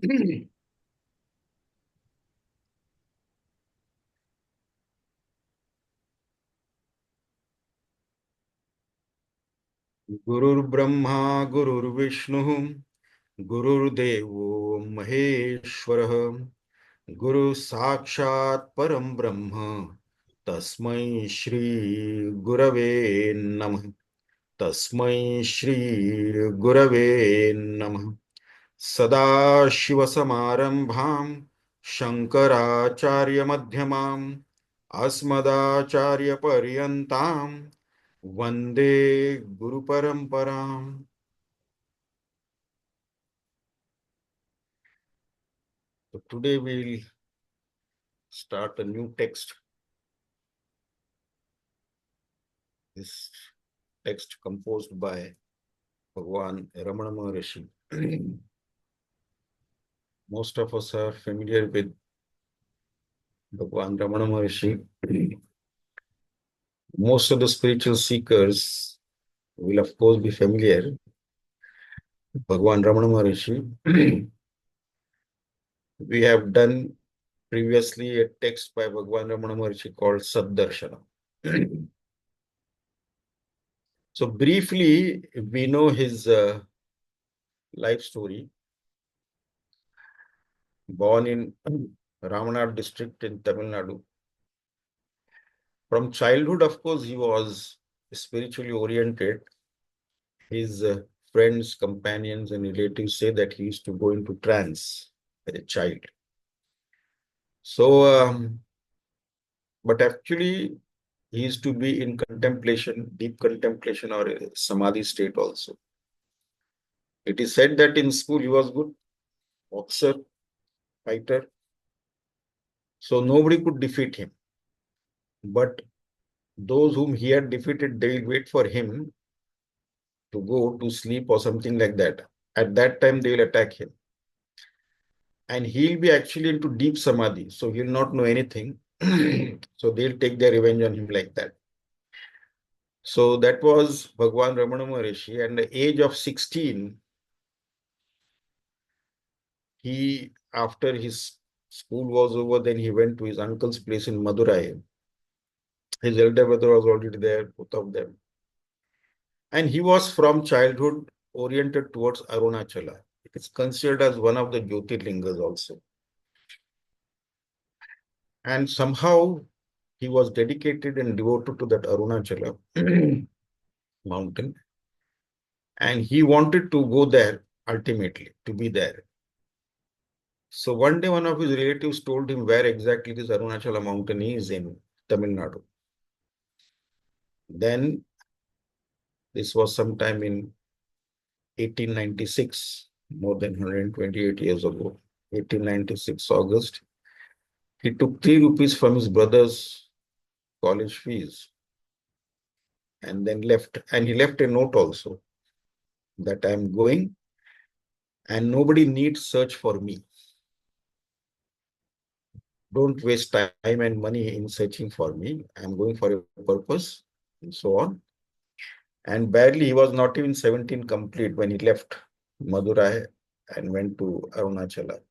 Gurur Brahma, Gurur Vishnu, Gurur Devo Maheshwarah, Guru Sakshat Param Brahma, Tasmai Shri Gurave Namah, Tasmai Shri Gurave Namah. सदाशिवसमारम्भां शङ्कराचार्यमध्यमाम् अस्मदाचार्यपर्यन्तां वन्दे गुरुपरम्पराम्. So today we'll start a new text. This text composed by Bhagwan Ramana Maharishi. Most of us are familiar with Bhagwan Ramana Maharishi. Most of the spiritual seekers will of course be familiar Bhagwan Ramana Maharishi. We have done previously a text by Bhagwan Ramana Maharishi called Saddarshana. So briefly, we know his life story. Born in Ramanad district in Tamil Nadu. From childhood, of course, he was spiritually oriented. His friends, companions, and relatives say that he used to go into trance as a child. So, but actually, he used to be in contemplation, deep contemplation, or a samadhi state also. It is said that in school he was good boxer, fighter, so nobody could defeat him. But those whom he had defeated, they will wait for him to go to sleep or something like that. At that time, they will attack him. And he'll be actually into deep samadhi, so he'll not know anything. So they'll take their revenge on him like that. So that was Bhagwan Ramana Maharishi. And at the age of 16, he, after his school was over, then he went to his uncle's place in Madurai. His elder brother was already there, both of them. And he was from childhood oriented towards Arunachala. It is considered as one of the Jyotirlingas also. And somehow he was dedicated and devoted to that Arunachala mountain. And he wanted to go there ultimately, to be there. So one day one of his relatives told him where exactly this Arunachala mountain is in Tamil Nadu. Then this was sometime in 1896, more than 128 years ago, 1896 August. He took 3 rupees from his brother's college fees and then left. And he left a note also that I am going and nobody needs search for me. Don't waste time and money in searching for me. I am going for a purpose and so on. And barely he was not even 17 complete when he left Madurai and went to Arunachala.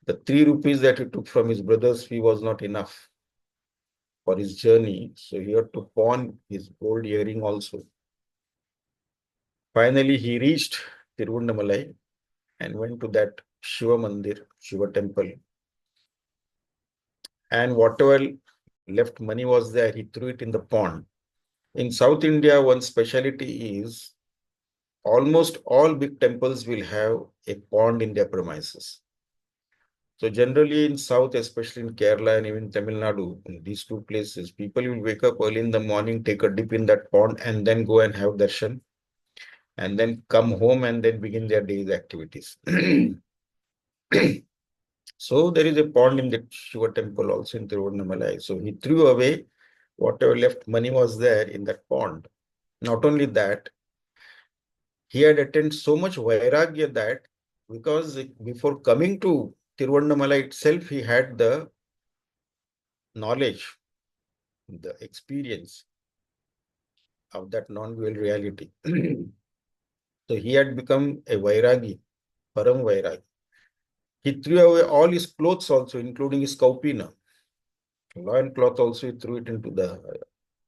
The 3 rupees that he took from his brother's fee was not enough for his journey. So he had to pawn his gold earring also. Finally, he reached Tiruvannamalai and went to that Shiva Mandir, Shiva temple. And whatever left money was there, he threw it in the pond. In South India, one speciality is almost all big temples will have a pond in their premises. So generally in South, especially in Kerala and even Tamil Nadu, in these two places, people will wake up early in the morning, take a dip in that pond and then go and have darshan and then come home and then begin their day's activities. So there is a pond in the Shiva temple also in Tiruvannamalai. So he threw away whatever left money was there in that pond. Not only that, he had attained so much vairagya that because before coming to Tiruvannamalai itself, he had the knowledge, the experience of that non-dual reality. So he had become a vairagi, param vairagi. He threw away all his clothes also, including his kaupina. Loin cloth also, he threw it into the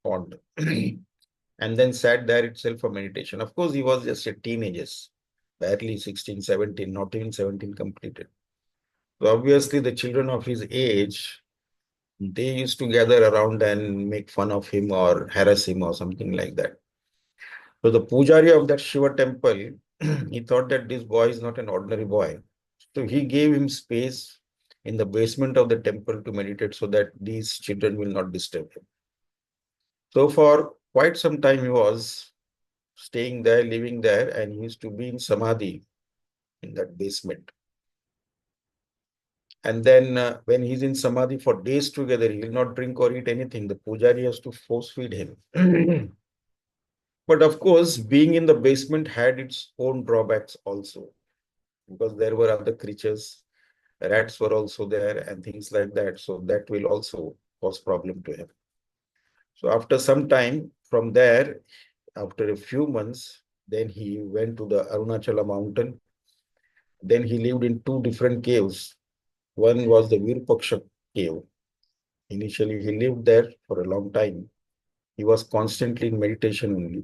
pond. And then sat there itself for meditation. Of course, he was just a teenager, barely 16, 17, not even 17 completed. So obviously, the children of his age, they used to gather around and make fun of him or harass him or something like that. So the pujari of that Shiva temple, he thought that this boy is not an ordinary boy. So he gave him space in the basement of the temple to meditate so that these children will not disturb him. So for quite some time he was staying there, living there, and he used to be in samadhi in that basement. And then when he's in samadhi for days together, he will not drink or eat anything. The pujari has to force feed him. But of course, being in the basement had its own drawbacks also, because there were other creatures, rats were also there and things like that. So that will also cause problem to him. So after some time from there, after a few months, then he went to the Arunachala mountain. Then he lived in two different caves. One was the Virupaksha cave. Initially, he lived there for a long time. He was constantly in meditation only,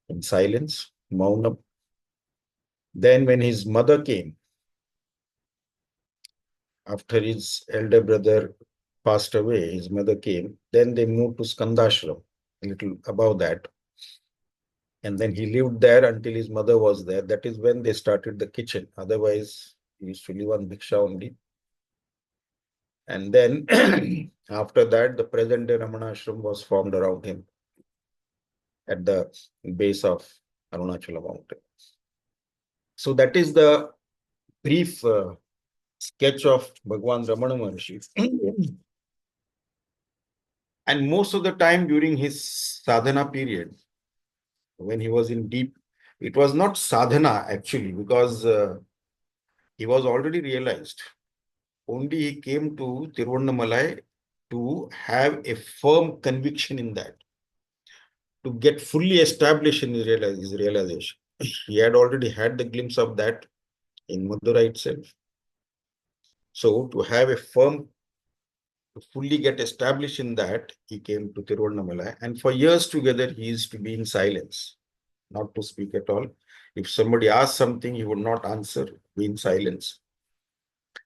in silence, mauna. Then when his mother came, after his elder brother passed away, his mother came, then they moved to Skandashram, a little above that. And then he lived there until his mother was there. That is when they started the kitchen. Otherwise, he used to live on Bhiksha only. And then after that, the present-day Ramana Ashram was formed around him at the base of Arunachala mountain. So that is the brief sketch of Bhagwan Ramana Maharshi. And most of the time during his sadhana period, when he was in deep, it was not sadhana actually, because he was already realized. Only he came to Tiruvannamalai to have a firm conviction in that, to get fully established in his realization. He had already had the glimpse of that in Madura itself. So to have a firm, to fully get established in that, he came to Tiruvannamalai. And for years together, he used to be in silence, not to speak at all. If somebody asked something, he would not answer, be in silence.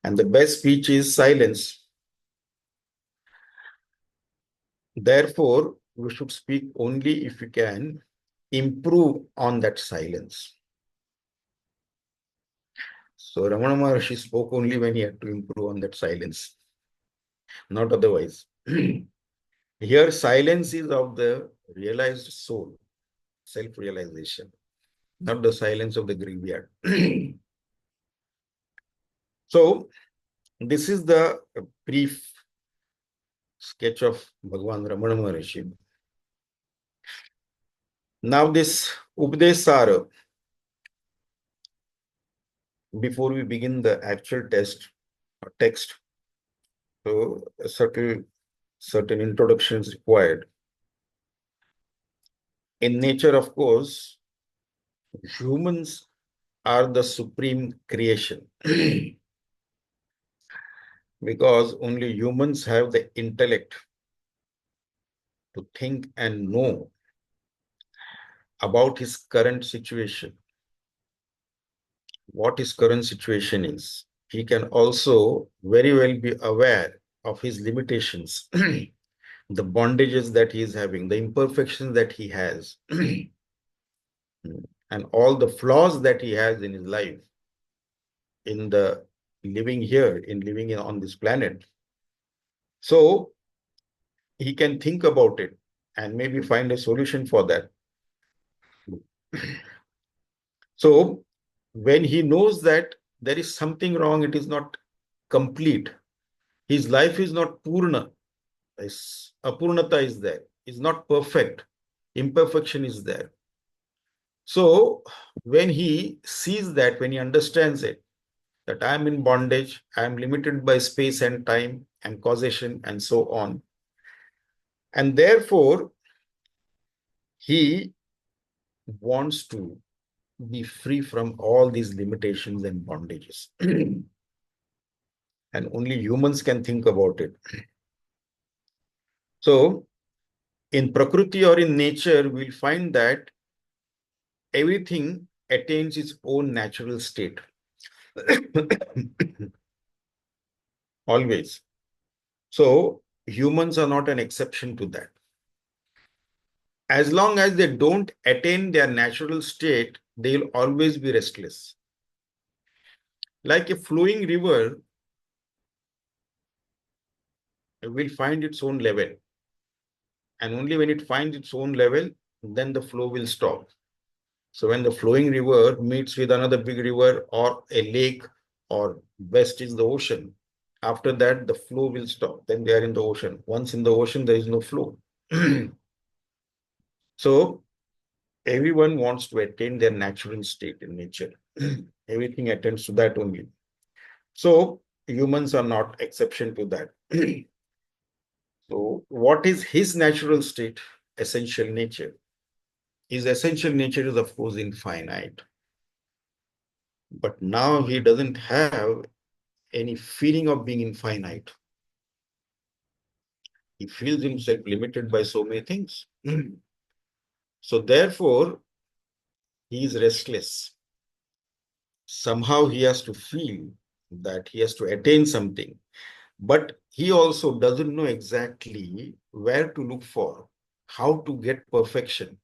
And the best speech is silence. Therefore, we should speak only if we can improve on that silence. So Ramana Maharshi spoke only when he had to improve on that silence, not otherwise. Here, silence is of the realized soul, self-realization, not the silence of the graveyard. So, this is the brief sketch of Bhagwan Ramana Maharshi. Now, this Upadesha Saara, before we begin the actual test or text, so a certain introduction is required. In nature, of course, humans are the supreme creation because only humans have the intellect to think and know about his current situation, what his current situation is. He can also very well be aware of his limitations, the bondages that he is having, the imperfections that he has, and all the flaws that he has in his life, in the living here, in living on this planet. So he can think about it and maybe find a solution for that. So when he knows that there is something wrong, it is not complete, his life is not purna, apurnata is there, is not perfect, imperfection is there. So when he sees that, when he understands it, that I am in bondage, I am limited by space and time and causation and so on, and therefore he wants to be free from all these limitations and bondages. and only humans can think about it. So in Prakriti or in nature, we'll find that everything attains its own natural state. Always. So humans are not an exception to that. As long as they don't attain their natural state, they'll always be restless. Like a flowing river will find its own level. And only when it finds its own level, then the flow will stop. So when the flowing river meets with another big river or a lake, or west is the ocean, after that, the flow will stop. Then they are in the ocean. Once in the ocean, there is no flow. So everyone wants to attain their natural state in nature. Everything attends to that only. So humans are not exception to that. So what is his natural state? Essential nature. His essential nature is, of course, infinite. But now he doesn't have any feeling of being infinite. He feels himself limited by so many things. So therefore, he is restless. Somehow he has to feel that he has to attain something. But he also doesn't know exactly where to look for, how to get perfection,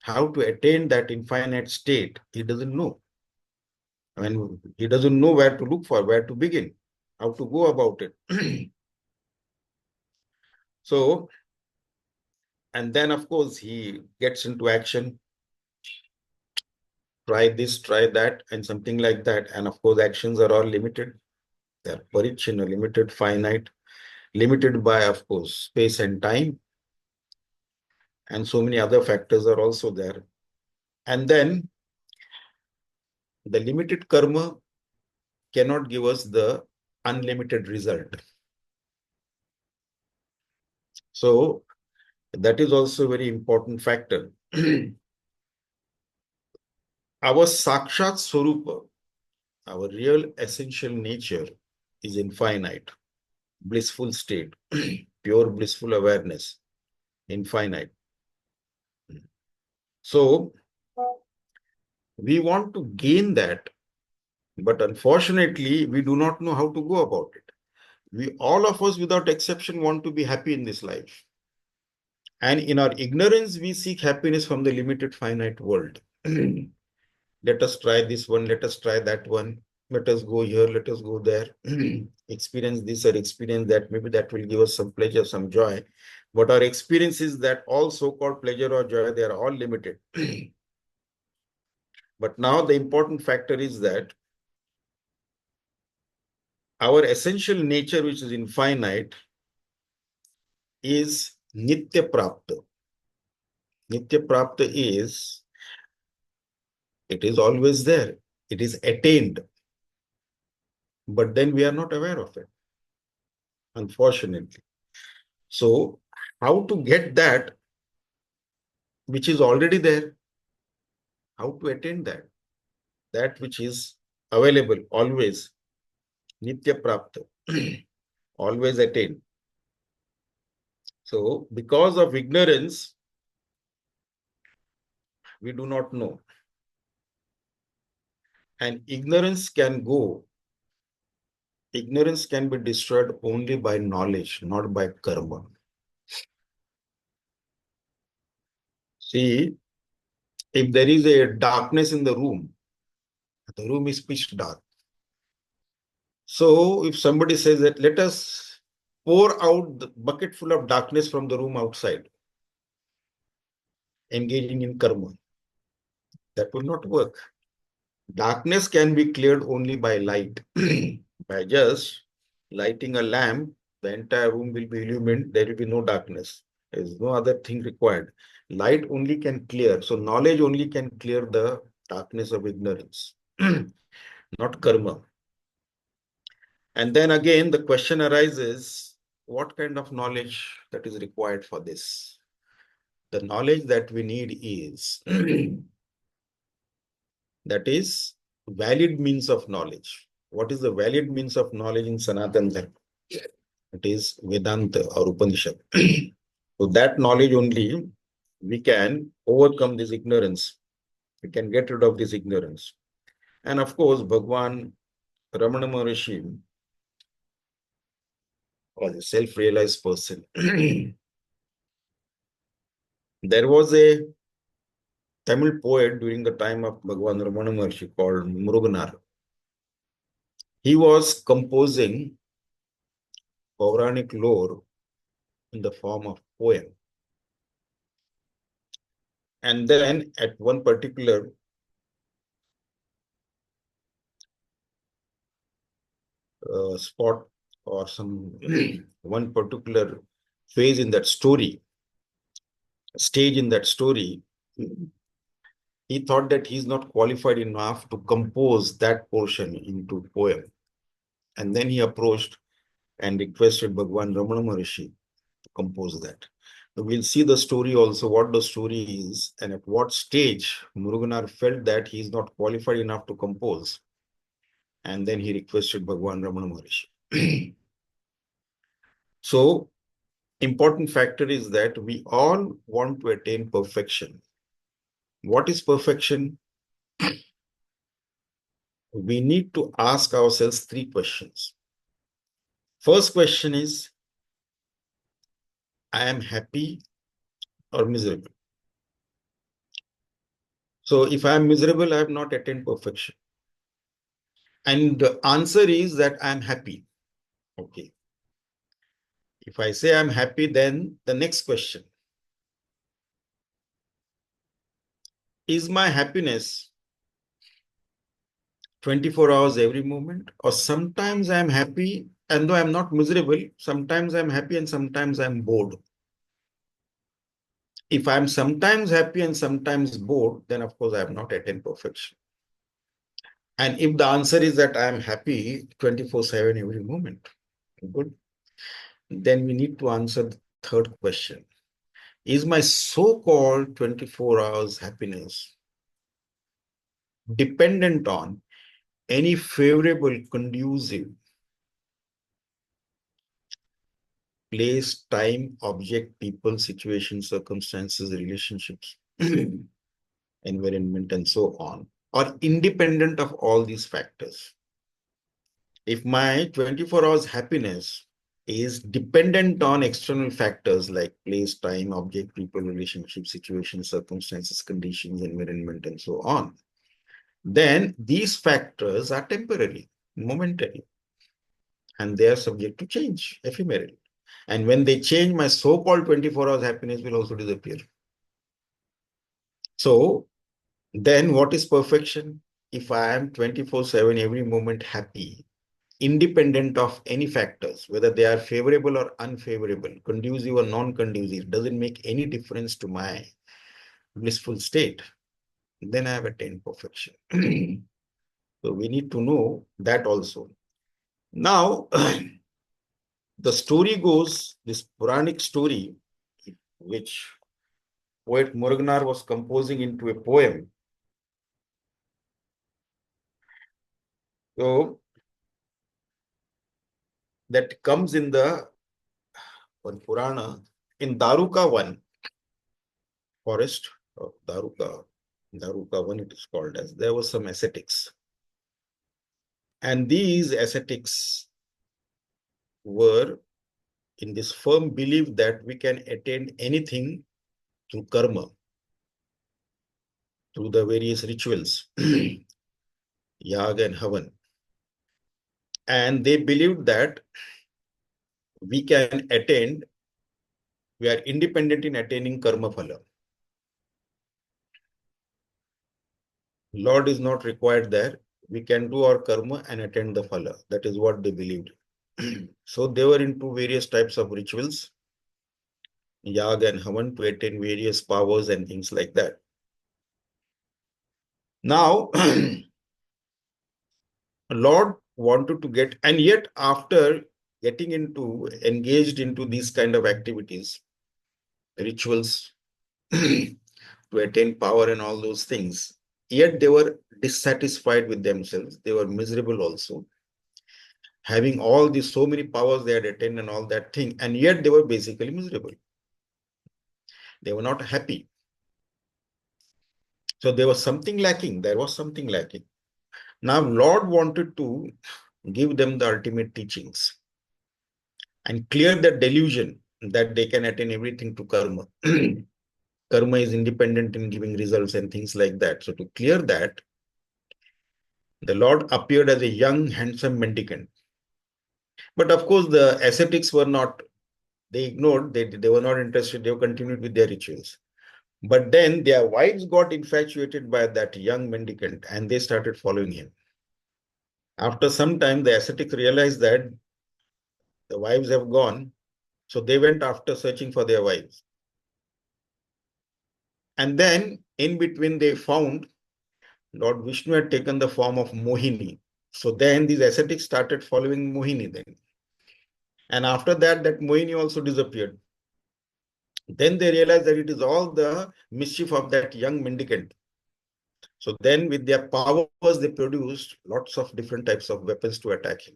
how to attain that infinite state. He doesn't know. I mean, he doesn't know where to look for, where to begin, how to go about it. So, and then of course he gets into action, try this, try that, and something like that. And of course, actions are all limited. They're parichina, limited, finite, limited by, of course, space and time. And so many other factors are also there. And then the limited karma cannot give us the unlimited result. So that is also a very important factor. Our Sakshat Swarupa, our real essential nature, is infinite, blissful state, pure blissful awareness, infinite. So we want to gain that, but unfortunately, we do not know how to go about it. We, all of us without exception, want to be happy in this life. And in our ignorance, we seek happiness from the limited, finite world. Let us try this one, let us try that one, let us go here, let us go there, experience this or experience that. Maybe that will give us some pleasure, some joy. But our experience is that all so-called pleasure or joy, they are all limited. But now the important factor is that our essential nature, which is infinite, is Nitya Prapta. Nitya Prapta is, it is always there. It is attained. But then we are not aware of it, unfortunately. So how to get that which is already there? How to attain that? That which is available always, Nitya Prapta, always attain. So because of ignorance, we do not know. And ignorance can be destroyed only by knowledge, not by karma. See, if there is a darkness in the room is pitch dark. So if somebody says that let us pour out the bucket full of darkness from the room outside, engaging in karma, that will not work. Darkness can be cleared only by light. By just lighting a lamp, the entire room will be illumined. There will be no darkness. There is no other thing required. Light only can clear. So knowledge only can clear the darkness of ignorance, not karma. And then again, the question arises, what kind of knowledge that is required for this? The knowledge that we need is, that is valid means of knowledge. what is the valid means of knowledge in Sanatan Dharma? It is Vedanta or Upanishad. So that knowledge only we can overcome this ignorance. We can get rid of this ignorance. And of course, Bhagwan Ramana Maharishi was a self-realized person. There was a Tamil poet during the time of Bhagwan Ramana Maharshi called Muruganar. He was composing Pauranic lore in the form of poem. And then at one particular spot or some one particular phase in that story, stage in that story, he thought that he's not qualified enough to compose that portion into poem. And then he approached and requested Bhagwan Ramana Maharishi to compose that. So we'll see the story also, what the story is, and at what stage Muruganar felt that he is not qualified enough to compose. And then he requested Bhagwan Ramana Maharishi. So, important factor is that we all want to attain perfection. What is perfection? We need to ask ourselves three questions. First question is, I am happy or miserable? So if I am miserable, I have not attained perfection. And the answer is that I am happy. Okay. If I say I'm happy, then the next question, is my happiness 24 hours every moment? Or sometimes I'm happy, and though I'm not miserable, sometimes I'm happy and sometimes I'm bored. If I'm sometimes happy and sometimes bored, then of course I have not attained perfection. And if the answer is that I am happy 24/7 every moment, good, then we need to answer the third question. Is my so-called 24 hours happiness dependent on any favorable, conducive place, time, object, people, situation, circumstances, relationships, environment, and so on, or independent of all these factors? If my 24 hours happiness is dependent on external factors like place, time, object, people, relationship, situation, circumstances, conditions, environment, and so on, then these factors are temporary, momentary, and they are subject to change, ephemeral. And when they change, my so-called 24 hours happiness will also disappear. So then what is perfection? If I am 24/7 every moment happy, independent of any factors, whether they are favorable or unfavorable, conducive or non-conducive, doesn't make any difference to my blissful state, then I have attained perfection. So we need to know that also. Now, the story goes, this Puranic story, which poet Muruganar was composing into a poem. So that comes in the one Purana, in Daruka 1 forest of Daruka 1 it is called as, there were some ascetics. And these ascetics were in this firm belief that we can attain anything through karma, through the various rituals, yaga and havan. And they believed that we can attain, we are independent in attaining karma phala. Lord is not required there. We can do our karma and attain the phala. That is what they believed. So they were into various types of rituals, yaga and havan, to attain various powers and things like that. Now, Lord wanted to get, and yet after getting engaged into these kind of activities, rituals, to attain power and all those things, yet they were dissatisfied with themselves. They were miserable also. having all these so many powers they had attained and all that thing, and yet they were basically miserable. They were not happy. So there was something lacking. There was something lacking. Now Lord wanted to give them the ultimate teachings and clear the delusion that they can attain everything to karma. Karma is independent in giving results and things like that. So to clear that, the Lord appeared as a young, handsome mendicant. But of course, the ascetics were not, they ignored, they were not interested, they continued with their rituals. But then their wives got infatuated by that young mendicant and they started following him. After some time, the ascetics realized that the wives have gone, so they went after searching for their wives. And then in between, they found Lord Vishnu had taken the form of Mohini. So then these ascetics started following Mohini then. And after that, that Mohini also disappeared. Then they realized that it is all the mischief of that young mendicant. So then with their powers, they produced lots of different types of weapons to attack him.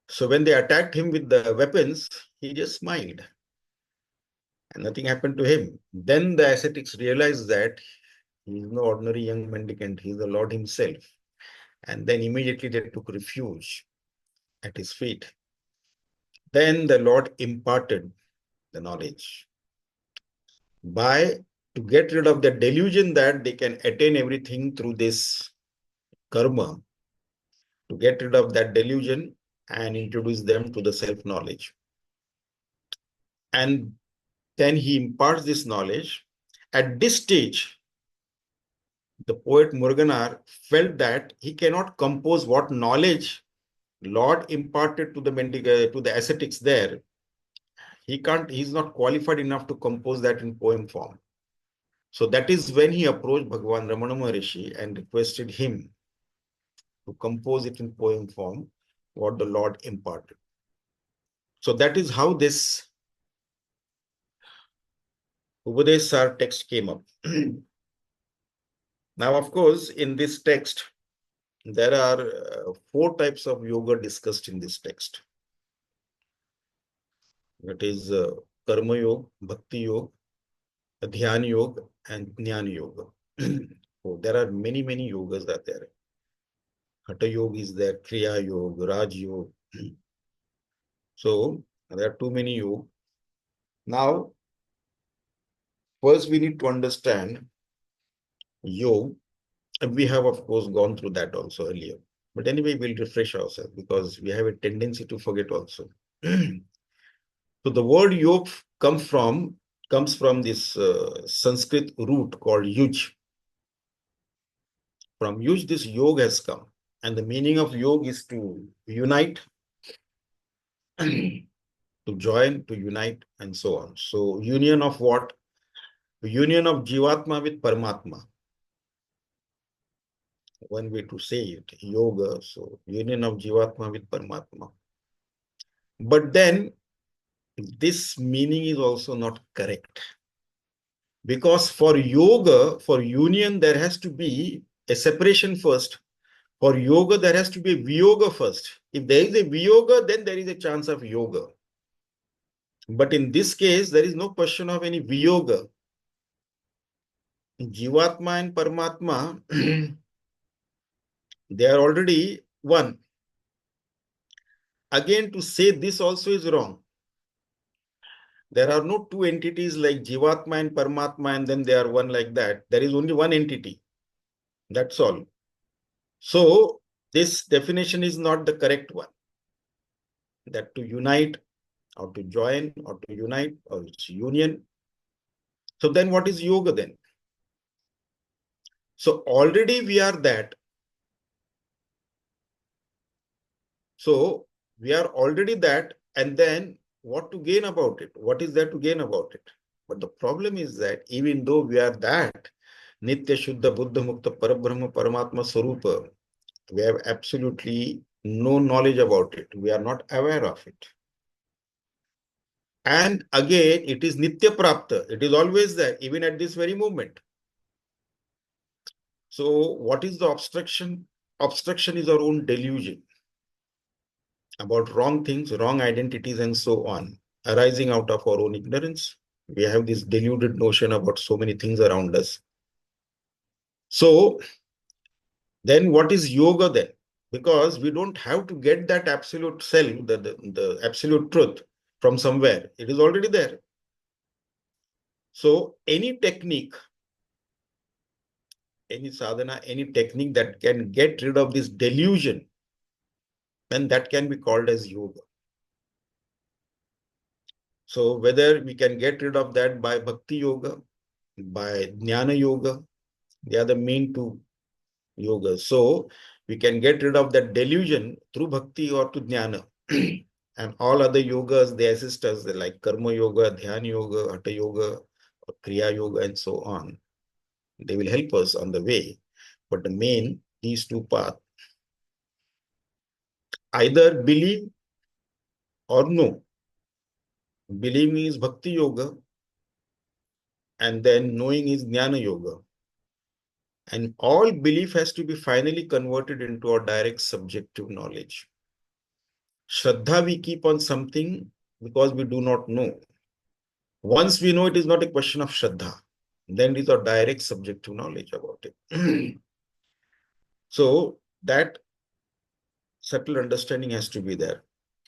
So when they attacked him with the weapons, he just smiled and nothing happened to him. Then the ascetics realized that he is no ordinary young mendicant, he is the Lord himself. And then immediately they took refuge at his feet. Then the Lord imparted the knowledge by to get rid of the delusion that they can attain everything through this karma, to get rid of that delusion and introduce them to the self-knowledge. And then he imparts this knowledge. At this stage, the poet Muruganar felt that he cannot compose what knowledge Lord imparted to the ascetics there. He's not qualified enough to compose that in poem form. So that is when he approached Bhagavan Ramana Maharishi and requested him to compose it in poem form, what the Lord imparted. So that is how this Upadesha Saara text came up. Now, of course, in this text, there are 4 types of yoga discussed in this text. That is Karma Yoga, Bhakti Yoga, Dhyana Yoga, and Jnana Yoga. So there are many, many yogas are there. Hatha Yoga is there, Kriya Yoga, Raj Yoga. So there are too many yoga. Now, first we need to understand yoga. We have, of course, gone through that also earlier. But anyway, we'll refresh ourselves because we have a tendency to forget also. So the word yoga comes from this Sanskrit root called yuj. From yuj, this yoga has come. And the meaning of yoga is to unite, to join, to unite, and so on. So union of what? Union of Jivatma with Paramatma. One way to say it, yoga. So union of Jivatma with Paramatma. But then this meaning is also not correct. Because for yoga, for union, there has to be a separation first. For yoga, there has to be a viyoga first. If there is a viyoga, then there is a chance of yoga. But in this case, there is no question of any viyoga. Jivatma and Paramatma, they are already one. Again, to say this also is wrong. There are no 2 entities like Jivatma and Paramatma and then they are one like that. There is only one entity. That's all. So this definition is not the correct one. That to unite or to join or to unite or it's union. So then what is yoga then? So already we are that. So we are already that, and then what to gain about it? What is there to gain about it? But the problem is that even though we are that, Nitya Shuddha Buddha Mukta Parabrahma Paramatma Swarupa, we have absolutely no knowledge about it. We are not aware of it. And again, it is Nitya Prapta. It is always there, even at this very moment. So what is the obstruction? Obstruction is our own delusion. about wrong things, wrong identities, and so on, arising out of our own ignorance. We have this deluded notion about so many things around us. So then what is yoga then? Because we don't have to get that absolute self, the absolute truth from somewhere. It is already there. So any technique, any sadhana, any technique that can get rid of this delusion, then that can be called as yoga. So whether we can get rid of that by bhakti yoga, by jnana yoga, they are the main two yogas. So we can get rid of that delusion through bhakti or to jnana. And all other yogas, they assist us, like karma yoga, dhyana yoga, hatha yoga, or kriya yoga, and so on. They will help us on the way. But the main, these two paths, either believe or no. Believing is bhakti yoga, and then knowing is jnana yoga. And all belief has to be finally converted into our direct subjective knowledge. Shraddha we keep on something because we do not know. Once we know, it is not a question of Shraddha. Then it is our direct subjective knowledge about it. So that subtle understanding has to be there.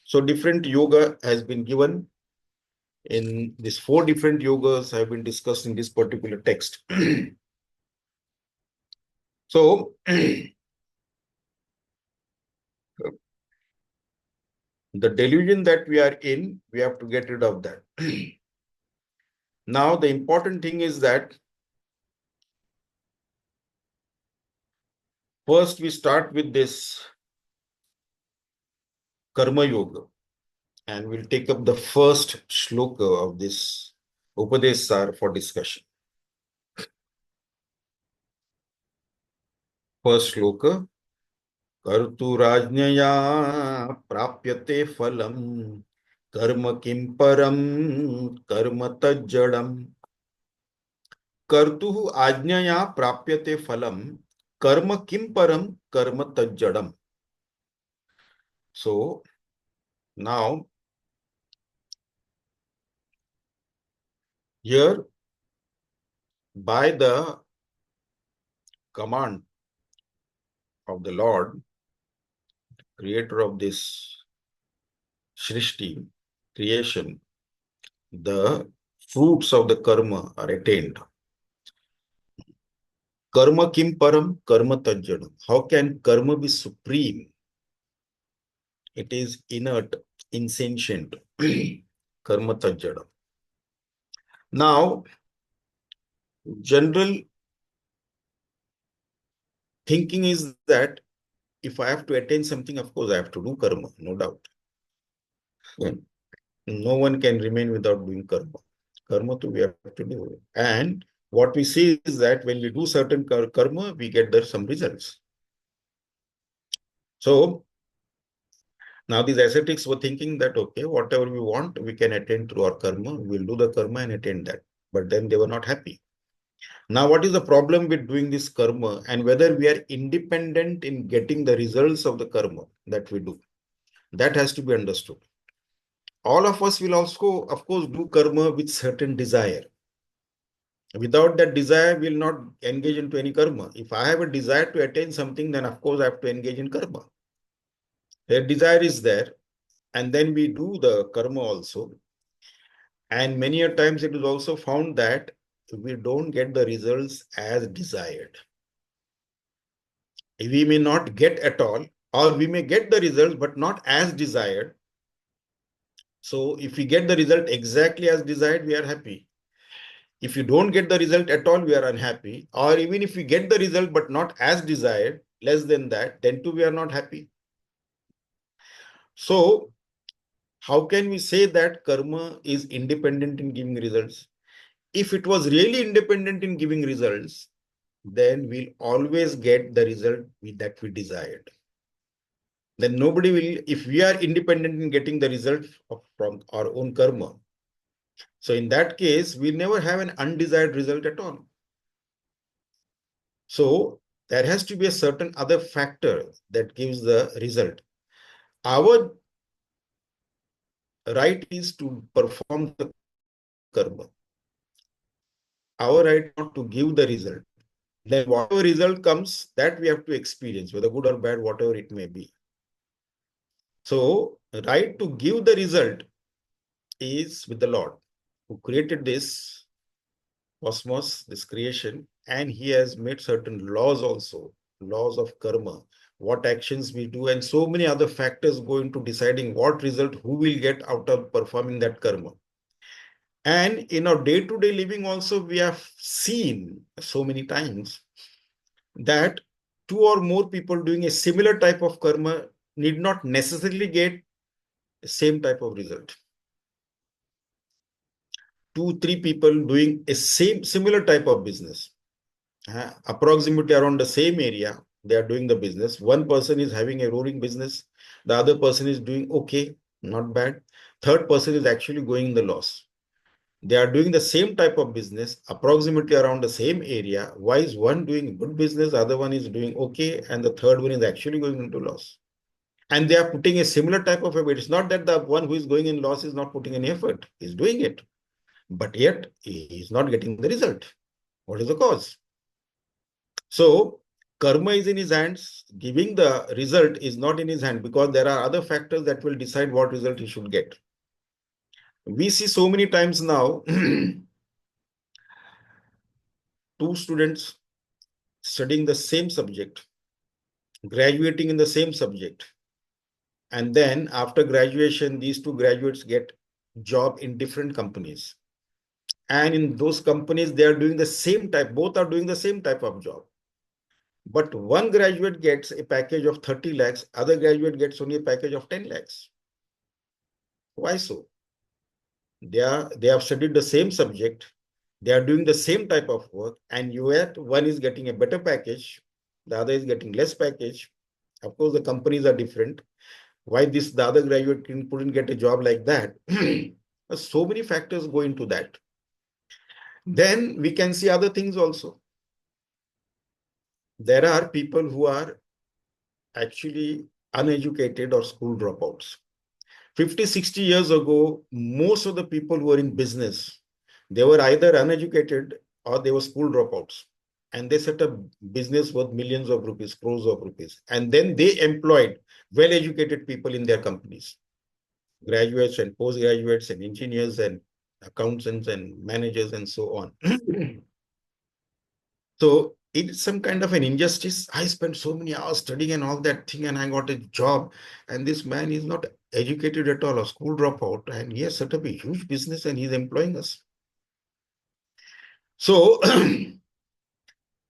So different yoga has been given in these 4 different yogas have been discussed in this particular text. So the delusion that we are in, we have to get rid of that. Now, the important thing is that first we start with this Karma Yoga, and we'll take up the first shloka of this Upadesha Saara for discussion. First shloka, Karturajnaya prapyate phalam karma kim param karma tajjadam. Kartuhu ajnaya prapyate phalam karma kim param karma tajjadam. So now here by the command of the Lord, creator of this Shrishti, creation, the fruits of the karma are attained. Karma kim param, karma tajjadam. How can karma be supreme? It is inert, insentient. Karma tajjadam. Now, general thinking is that if I have to attain something, of course I have to do karma, no doubt. No one can remain without doing karma. Karma too we have to do. And what we see is that when we do certain karma, we get there some results. So now these ascetics were thinking that, okay, whatever we want, we can attain through our karma. We'll do the karma and attain that. But then they were not happy. Now, what is the problem with doing this karma and whether we are independent in getting the results of the karma that we do? That has to be understood. All of us will also, of course, do karma with certain desire. Without that desire, we will not engage into any karma. If I have a desire to attain something, then of course I have to engage in karma. The desire is there, and then we do the karma also. And many a times it is also found that we don't get the results as desired. We may not get at all, or we may get the results, but not as desired. So if we get the result exactly as desired, we are happy. If you don't get the result at all, we are unhappy. Or even if we get the result, but not as desired, less than that, then too we are not happy. So how can we say that karma is independent in giving results? If it was really independent in giving results, then we'll always get the result that we desired. Then nobody will, if we are independent in getting the result from our own karma. So in that case, we never have an undesired result at all. So there has to be a certain other factor that gives the result. Our right is to perform the karma. Our right is not to give the result. Then whatever result comes, that we have to experience, whether good or bad, whatever it may be. So, right to give the result is with the Lord, who created this cosmos, this creation, and he has made certain laws also, laws of karma, what actions we do, and so many other factors go into deciding what result who will get out of performing that karma. And in our day-to-day living also, we have seen so many times that two or more people doing a similar type of karma need not necessarily get the same type of result. Two, three people doing a similar type of business, approximately around the same area, they are doing the business. One person is having a roaring business, the other person is doing okay, not bad. Third person is actually going in the loss. They are doing the same type of business, approximately around the same area. Why is one doing good business, the other one is doing okay, and the third one is actually going into loss? And they are putting a similar type of effort. It's not that the one who is going in loss is not putting any effort. He's doing it, but yet he is not getting the result. What is the cause? So karma is in his hands. Giving the result is not in his hand, because there are other factors that will decide what result he should get. We see so many times now two students studying the same subject, graduating in the same subject, and then after graduation, these two graduates get job in different companies. And in those companies, they are doing the same type, both are doing the same type of job. But one graduate gets a package of 30 lakhs, other graduate gets only a package of 10 lakhs. Why so? They have studied the same subject, they are doing the same type of work, and yet one is getting a better package, the other is getting less package. Of course, the companies are different. Why the other graduate couldn't get a job like that? So many factors go into that. Then we can see other things also. There are people who are actually uneducated or school dropouts. 50, 60 years ago, most of the people who were in business, they were either uneducated or they were school dropouts. And they set up business worth millions of rupees, crores of rupees. And then they employed well-educated people in their companies, graduates and postgraduates and engineers and accountants and managers and so on. So it's some kind of an injustice. I spent so many hours studying and all that thing, and I got a job. And this man is not educated at all, a school dropout, and he has set up a huge business and he's employing us. So,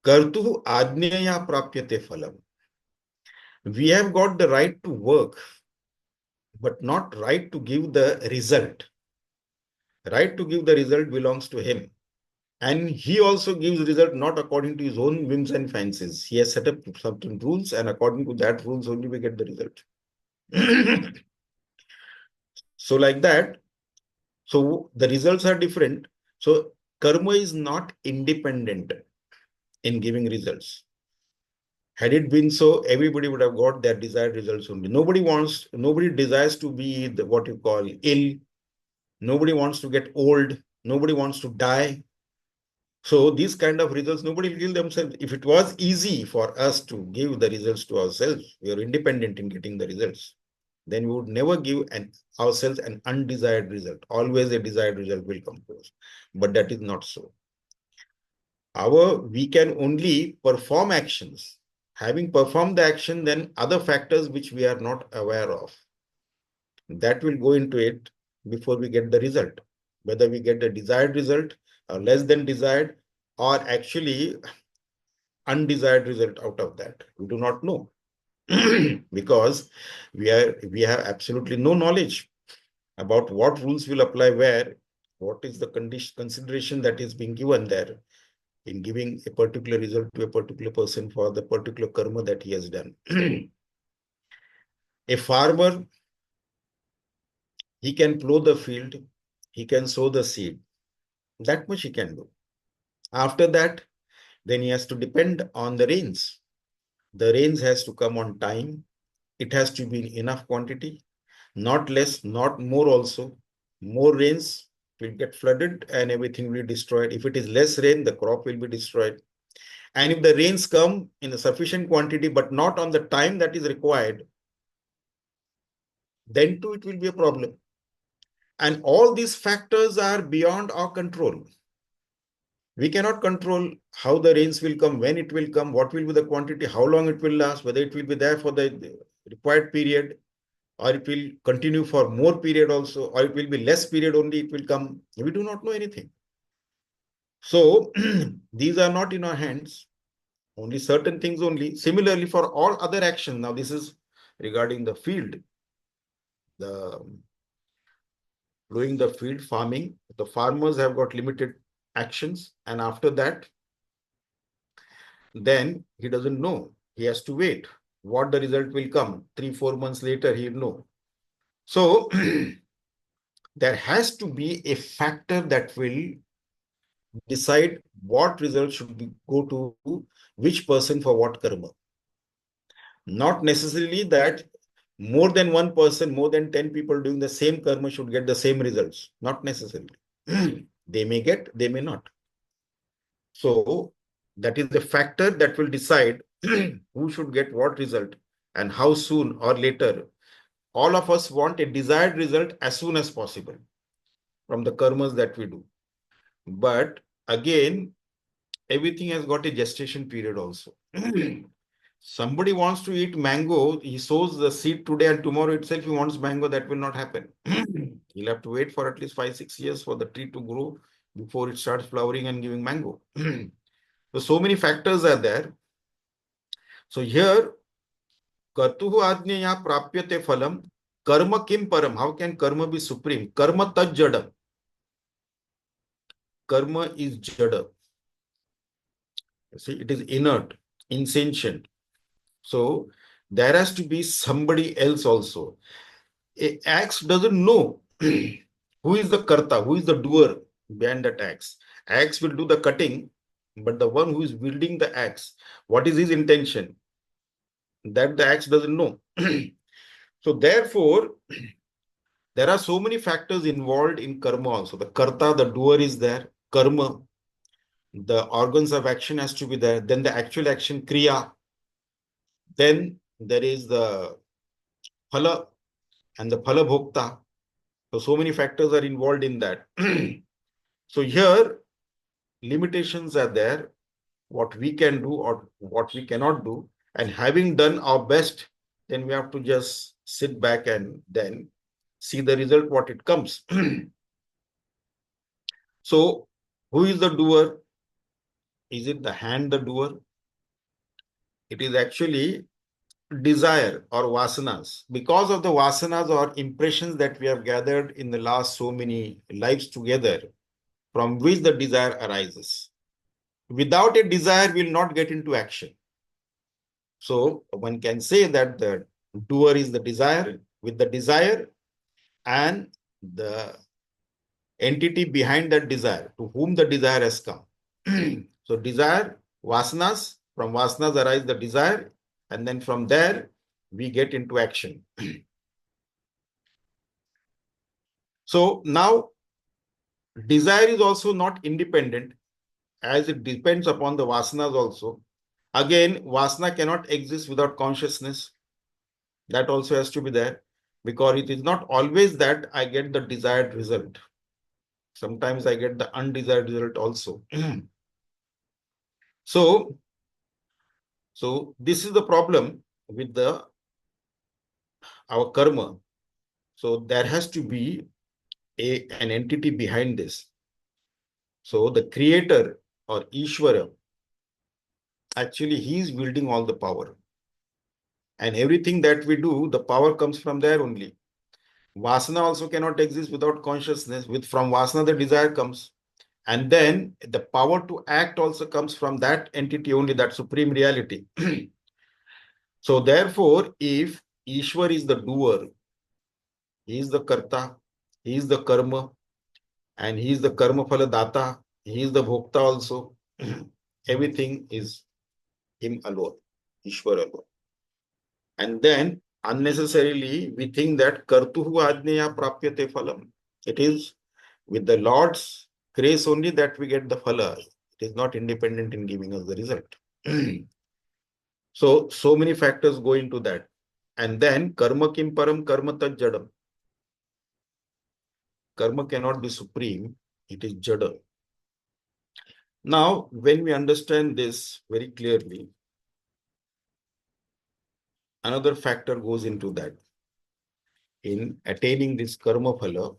kartu ajnaya prapyate phalam. We have got the right to work, but not right to give the result. Right to give the result belongs to him. And he also gives result not according to his own whims and fancies. He has set up certain rules, and according to that rules only we get the result. So like that, so the results are different. So karma is not independent in giving results. Had it been so, everybody would have got their desired results only. Nobody desires to be what you call ill. Nobody wants to get old. Nobody wants to die. So these kind of results, nobody will give themselves. If it was easy for us to give the results to ourselves, we are independent in getting the results, then we would never give ourselves an undesired result. Always a desired result will come to us. But that is not so. We can only perform actions. Having performed the action, then other factors which we are not aware of, that will go into it before we get the result. Whether we get the desired result or less than desired, or actually undesired result out of that, we do not know. Because we have absolutely no knowledge about what rules will apply where, what is the consideration that is being given there in giving a particular result to a particular person for the particular karma that he has done. A farmer, he can plow the field, he can sow the seed. That much he can do. After that, then he has to depend on the rains. The rains has to come on time. It has to be in enough quantity. not less, not more also. More rains will get flooded and everything will be destroyed. If it is less rain, the crop will be destroyed. And if the rains come in a sufficient quantity, but not on the time that is required, then too it will be a problem. And all these factors are beyond our control. We cannot control how the rains will come, when it will come, what will be the quantity, how long it will last, whether it will be there for the required period, or it will continue for more period also, or it will be less period only it will come. We do not know anything. So these are not in our hands, only certain things only. Similarly, for all other actions, now this is regarding the field, the doing the field farming, the farmers have got limited actions, and after that, then he doesn't know. He has to wait. What the result will come 3-4 months later, he'll know. So there has to be a factor that will decide what result should be, go to which person for what karma. Not necessarily that more than one person, more than 10 people doing the same karma should get the same results. Not necessarily. They may get, they may not. So that is the factor that will decide who should get what result and how soon or later. All of us want a desired result as soon as possible from the karmas that we do. But again, everything has got a gestation period also. Somebody wants to eat mango, he sows the seed today and tomorrow itself he wants mango, that will not happen. He'll have to wait for at least 5-6 years for the tree to grow before it starts flowering and giving mango. So many factors are there. So here, Kartuhu Ajnaya Prapyate Phalam, Karma Kim Param. How can karma be supreme? Karma Taj Jada. Karma is Jada. See, it is inert, insentient. So there has to be somebody else also. A axe doesn't know who is the karta, who is the doer behind that axe. Axe will do the cutting, but the one who is wielding the axe, what is his intention? That the axe doesn't know. So therefore, there are so many factors involved in karma also. The karta, the doer is there. Karma, the organs of action has to be there. Then the actual action, kriya. Then there is the phala and the phala bhokta. So many factors are involved in that. So here, limitations are there, what we can do or what we cannot do. And having done our best, then we have to just sit back and then see the result, what it comes. So who is the doer? Is it the hand, the doer? It is actually desire or vasanas. Because of the vasanas or impressions that we have gathered in the last so many lives together, from which the desire arises. Without a desire, we will not get into action. So one can say that the doer is the desire, with the desire and the entity behind that desire, to whom the desire has come. So desire, vasanas, from vasanas arise the desire, and then from there we get into action. So now desire is also not independent, as it depends upon the vasanas also. Again, vasana cannot exist without consciousness. That also has to be there, because it is not always that I get the desired result. Sometimes I get the undesired result also. So this is the problem with our karma. So there has to be an entity behind this. So the creator or Ishvara, actually he is wielding all the power. And everything that we do, the power comes from there only. Vasana also cannot exist without consciousness. From vasana, the desire comes. And then the power to act also comes from that entity only, that supreme reality. So therefore, if Ishwar is the doer, he is the karta, he is the karma, and he is the karma phala data, he is the bhokta also. Everything is him alone, Ishwar alone. And then unnecessarily we think that kartuhu ajneya prapyate phalam. It is with the Lord's grace only that we get the phala. It is not independent in giving us the result. So many factors go into that. And then karma kim param karma tat jadam. Karma cannot be supreme. It is jada. Now, when we understand this very clearly, another factor goes into that. In attaining this karma phala,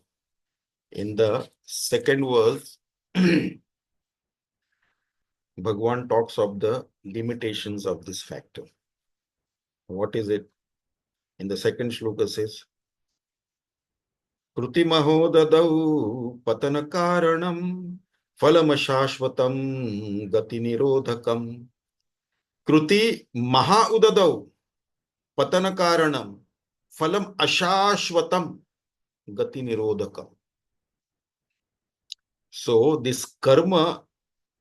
in the second verse, Bhagwan talks of the limitations of this factor. What is it? In the second shloka says, Kruti mahodadau patana karanam phalamashashvatam gati nirodhakam. Kruti maha udadau patana karanam phalam ashashvatam gati nirodhakam. So this karma,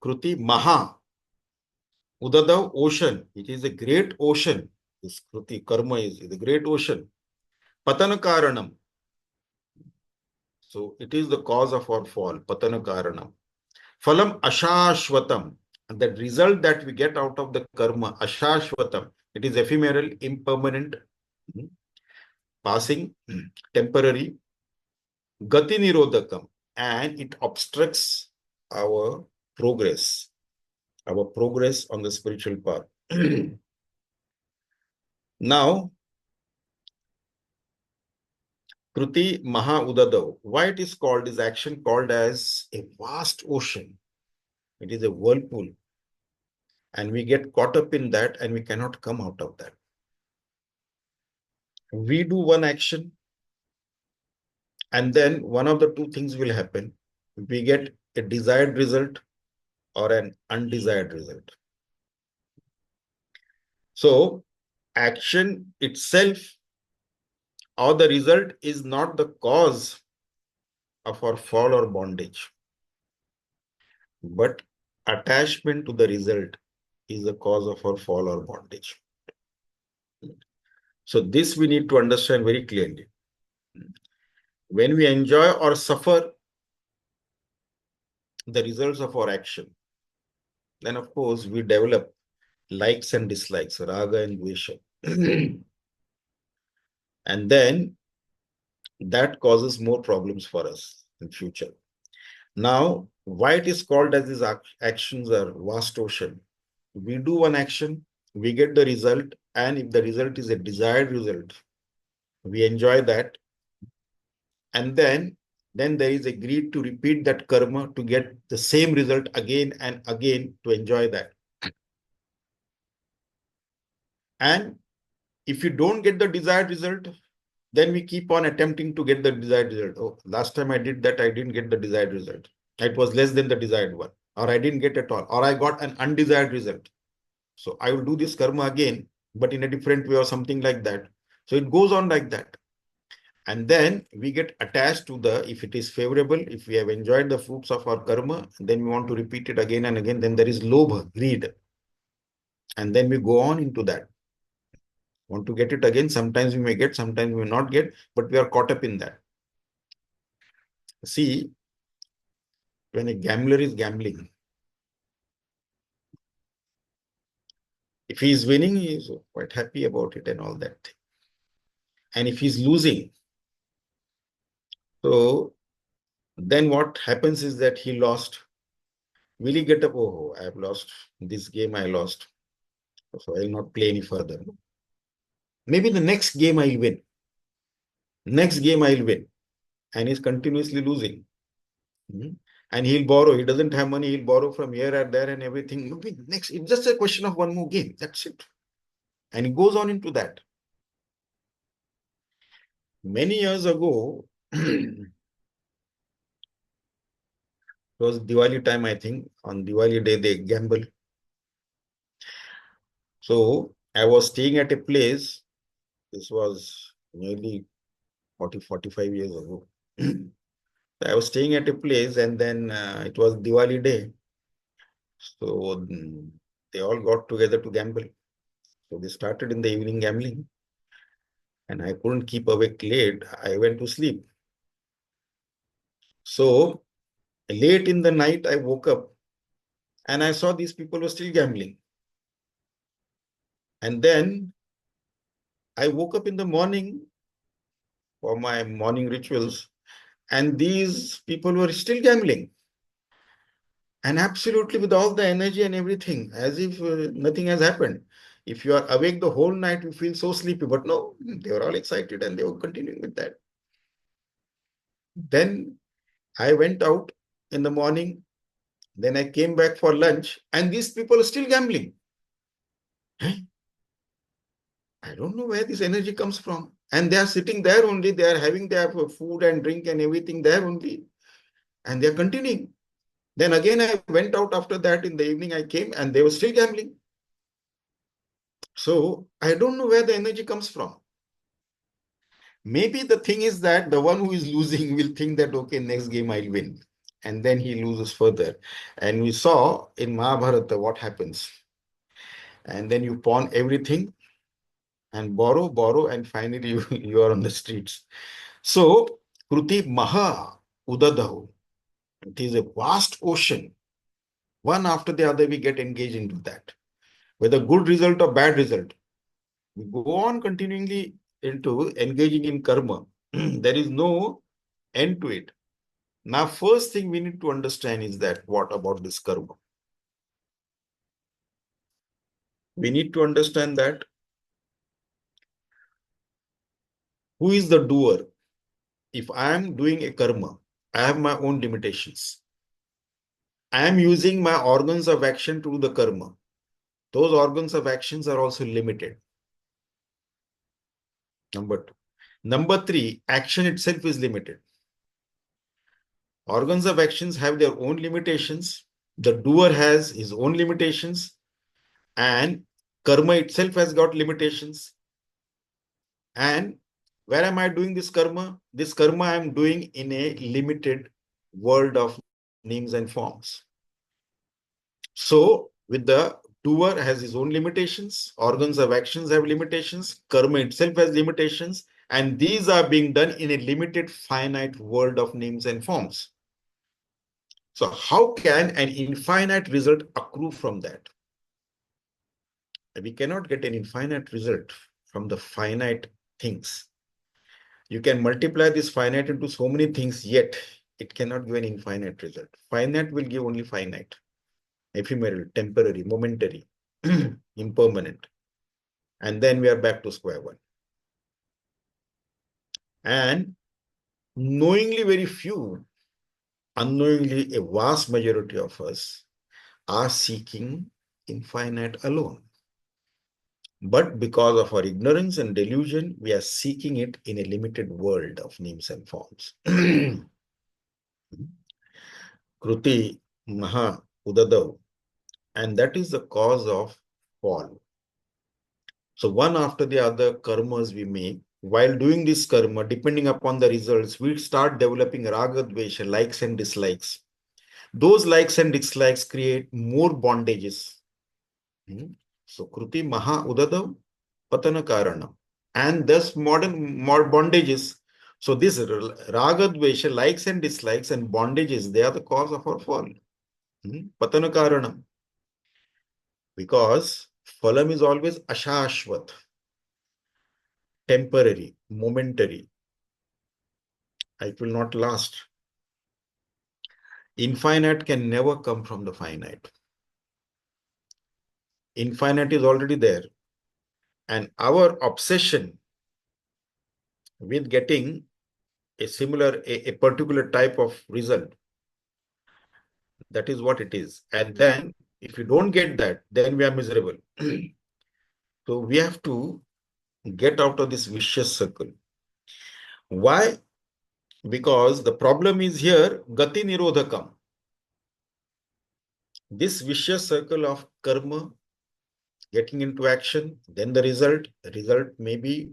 Kruti maha udadav ocean, it is a great ocean. This Kruti karma is the great ocean. Patana karanam. So it is the cause of our fall. Patana karanam. Phalam ashashvatam. And the result that we get out of the karma, ashashvatam, it is ephemeral, impermanent, passing, temporary, gati nirodhakam, and it obstructs our progress on the spiritual path. Now, Kruti Maha Udadav, why it is called, is action called as a vast ocean. It is a whirlpool. And we get caught up in that and we cannot come out of that. We do one action and then one of the two things will happen. We get a desired result or an undesired result. So action itself or the result is not the cause of our fall or bondage, but attachment to the result is the cause of our fall or bondage. So this we need to understand very clearly. When we enjoy or suffer the results of our action, then of course we develop likes and dislikes, raga and dvesha. And then that causes more problems for us in future. Now, why it is called as these actions are vast ocean? We do one action, we get the result, and if the result is a desired result, we enjoy that. And then there is a greed to repeat that karma to get the same result again and again to enjoy that. And if you don't get the desired result, then we keep on attempting to get the desired result. Oh, last time I did that, I didn't get the desired result. It was less than the desired one, or I didn't get at all, or I got an undesired result. So I will do this karma again, but in a different way or something like that. So it goes on like that. And then we get attached to the, if it is favorable, if we have enjoyed the fruits of our karma, then we want to repeat it again and again, then there is lobha, greed. And then we go on into that. Want to get it again. Sometimes we may get, sometimes we may not get, but we are caught up in that. See, when a gambler is gambling, if he is winning, he is quite happy about it and all that thing. And if he's losing, so then what happens is that he lost. Will he get up? Oh, I have lost this game, I lost. So I will not play any further. Maybe the next game I'll win. Next game I'll win. And he's continuously losing. And he'll borrow. He doesn't have money. He'll borrow from here and there and everything. Maybe next, it's just a question of one more game. That's it. And he goes on into that. Many years ago, it was Diwali time, I think. On Diwali day, they gamble. So I was staying at a place. This was nearly 40, 45 years ago. I was staying at a place and then it was Diwali day. So they all got together to gamble. So they started in the evening gambling. and I couldn't keep awake late. I went to sleep. So late in the night, I woke up and I saw these people were still gambling. And then I woke up in the morning for my morning rituals, and these people were still gambling. And absolutely with all the energy and everything, as if nothing has happened. If you are awake the whole night, you feel so sleepy. But no, they were all excited and they were continuing with that. Then I went out in the morning. Then I came back for lunch, and these people are still gambling. I don't know where this energy comes from. And they are sitting there only. They are having their food and drink and everything there only. And they are continuing. Then again, I went out after that in the evening. I came and they were still gambling. So I don't know where the energy comes from. Maybe the thing is that the one who is losing will think that, okay, next game I'll win. And then he loses further. And we saw in Mahabharata what happens. And then you pawn everything and borrow, and finally you are on the streets. So, Kruti Maha Udadahu. It is a vast ocean. One after the other, we get engaged into that. Whether good result or bad result, we go on continually into engaging in karma. There is no end to it. Now, first thing we need to understand is that what about this karma? We need to understand that who is the doer? If I am doing a karma, I have my own limitations. I am using my organs of action to do the karma. Those organs of actions are also limited. Number two. Number three, action itself is limited. Organs of actions have their own limitations. The doer has his own limitations, and karma itself has got limitations. And where am I doing this karma? This karma I am doing in a limited world of names and forms. So with the doer has his own limitations, organs of actions have limitations, karma itself has limitations, and these are being done in a limited finite world of names and forms. So how can an infinite result accrue from that? We cannot get an infinite result from the finite things. You can multiply this finite into so many things, yet it cannot give an infinite result. Finite will give only finite, ephemeral, temporary, momentary, impermanent. And then we are back to square one. And knowingly very few, unknowingly a vast majority of us are seeking infinite alone. But because of our ignorance and delusion, we are seeking it in a limited world of names and forms. Kruti Maha Udadav. And that is the cause of fall. So one after the other karmas we make, while doing this karma, depending upon the results, we start developing raga dvesha, likes and dislikes. Those likes and dislikes create more bondages. So Kruti Maha Udadav Patana Karanam. And thus more bondages. So this raga dvesha, likes and dislikes and bondages, they are the cause of our fall. Patana Karanam. Because phalam is always ashashvat, temporary, momentary. It will not last. Infinite can never come from the finite. Infinite is already there. And our obsession with getting a particular type of result, that is what it is. And then if you don't get that, then we are miserable. So we have to get out of this vicious circle. Why? Because the problem is here, gati nirodhakam. This vicious circle of karma, getting into action, then the result may be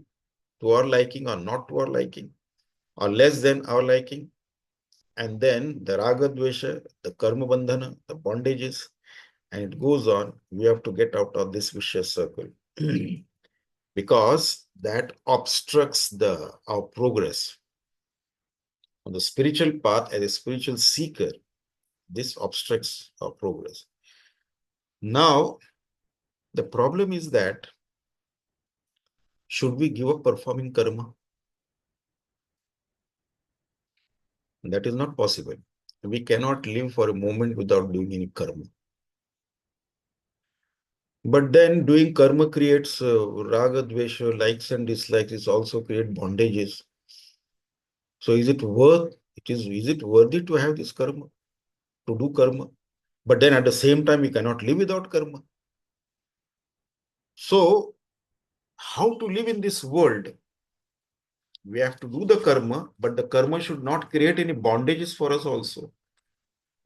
to our liking or not to our liking, or less than our liking. And then the raga dvesha, the karma bandhana, the bondages, and it goes on. We have to get out of this vicious circle. because that obstructs our progress. On the spiritual path, as a spiritual seeker, this obstructs our progress. Now, the problem is that should we give up performing karma? That is not possible. We cannot live for a moment without doing any karma. But then doing karma creates raga, dvesha, likes and dislikes. It also create bondages. So is it worthy to have this karma, to do karma? But then at the same time, we cannot live without karma. So how to live in this world? We have to do the karma, but the karma should not create any bondages for us also.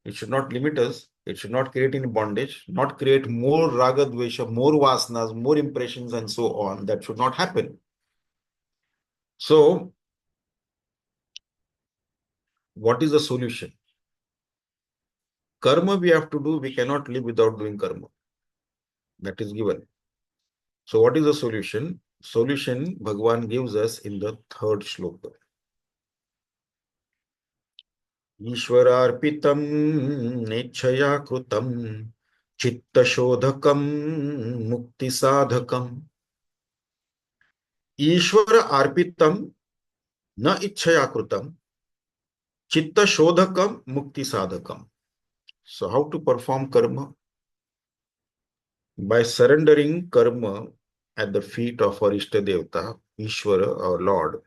It should not limit us. It should not create any bondage, not create more raga, dvesha, more vasanas, more impressions, and so on. That should not happen. So, what is the solution? Karma we have to do. We cannot live without doing karma. That is given. So, what is the solution? Solution Bhagavan gives us in the third shloka. ईश्वरार्पितं नेच्छया कृतं चित्तशोधकं मुक्तिसाधकम् ईश्वर अर्पितं न इच्छया कृतं चित्तशोधकम मुक्तिसाधकम. So how to perform karma? By surrendering karma at the feet of our Ishta Devata, Ishvara, our Lord.